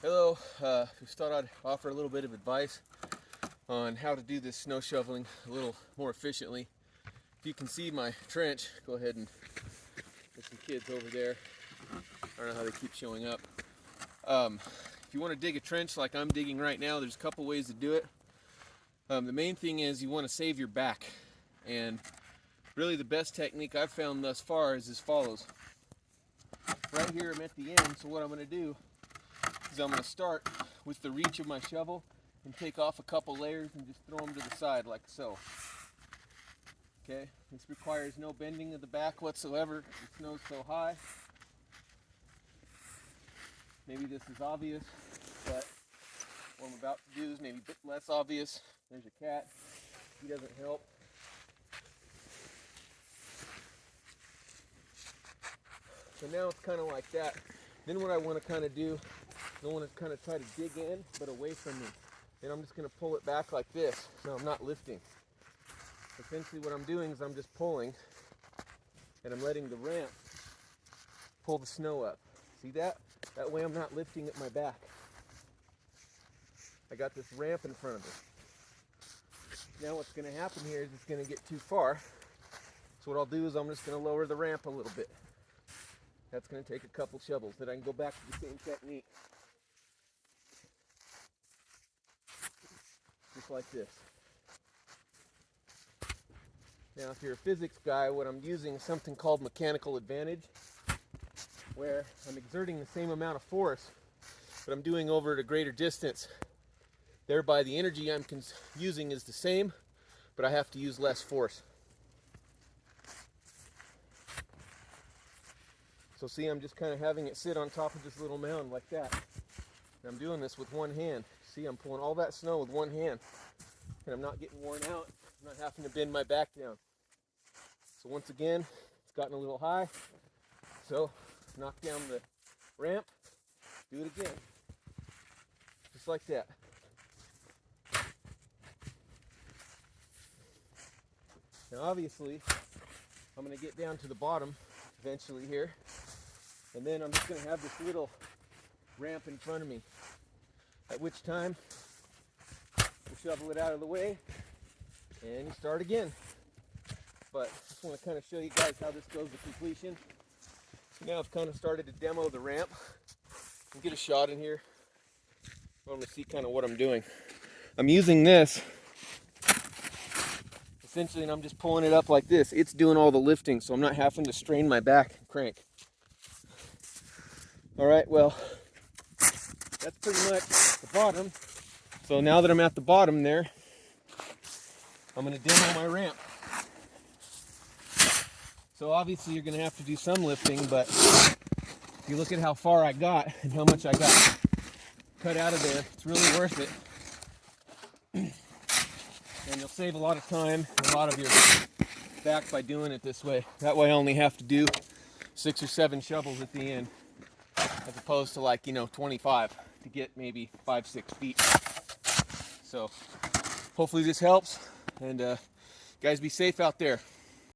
Hello, just thought I'd offer a little bit of advice on how to do this snow shoveling a little more efficiently. If you can see my trench, go ahead and there's some kids over there. I don't know how they keep showing up. If you want to dig a trench like I'm digging right now, there's a couple ways to do it. The main thing is you want to save your back, and really the best technique I've found thus far is as follows. Right here I'm at the end, so what I'm going to do is I'm going to start with the reach of my shovel and take off a couple layers and just throw them to the side like so. Okay, this requires no bending of the back whatsoever. The snow's so high. Maybe this is obvious, but what I'm about to do is maybe a bit less obvious. There's a cat. He doesn't help. So now it's kind of like that. Then what I want to kind of do, I want to kind of try to dig in, but away from me. Then I'm just going to pull it back like this, so I'm not lifting. Essentially what I'm doing is I'm just pulling, and I'm letting the ramp pull the snow up. See that? That way I'm not lifting at my back. I got this ramp in front of me. Now what's going to happen here is it's going to get too far. So what I'll do is I'm just going to lower the ramp a little bit. That's going to take a couple shovels. Then I can go back to the same technique. Just like this. Now if you're a physics guy, what I'm using is something called mechanical advantage, where I'm exerting the same amount of force, but I'm doing over at a greater distance. Thereby the energy I'm using is the same, but I have to use less force. So see, I'm just kind of having it sit on top of this little mound like that. And I'm doing this with one hand. See, I'm pulling all that snow with one hand. And I'm not getting worn out. I'm not having to bend my back down. So once again, it's gotten a little high. So knock down the ramp. Do it again. Just like that. Now obviously, I'm going to get down to the bottom eventually here. And then I'm just going to have this little ramp in front of me. At which time, we'll shovel it out of the way and you start again. But I just want to kind of show you guys how this goes to completion. So now I've kind of started to demo the ramp. And get a shot in here. I want to see kind of what I'm doing. I'm using this essentially, and I'm just pulling it up like this. It's doing all the lifting, so I'm not having to strain my back and crank. All right, well, that's pretty much the bottom. So now that I'm at the bottom there, I'm going to demo my ramp. So obviously you're going to have to do some lifting, but if you look at how far I got and how much I got cut out of there, it's really worth it. And you'll save a lot of time and a lot of your back by doing it this way. That way I only have to do 6 or 7 shovels at the end, as opposed to 25 to get maybe 5-6 feet. So hopefully this helps, and guys, be safe out there.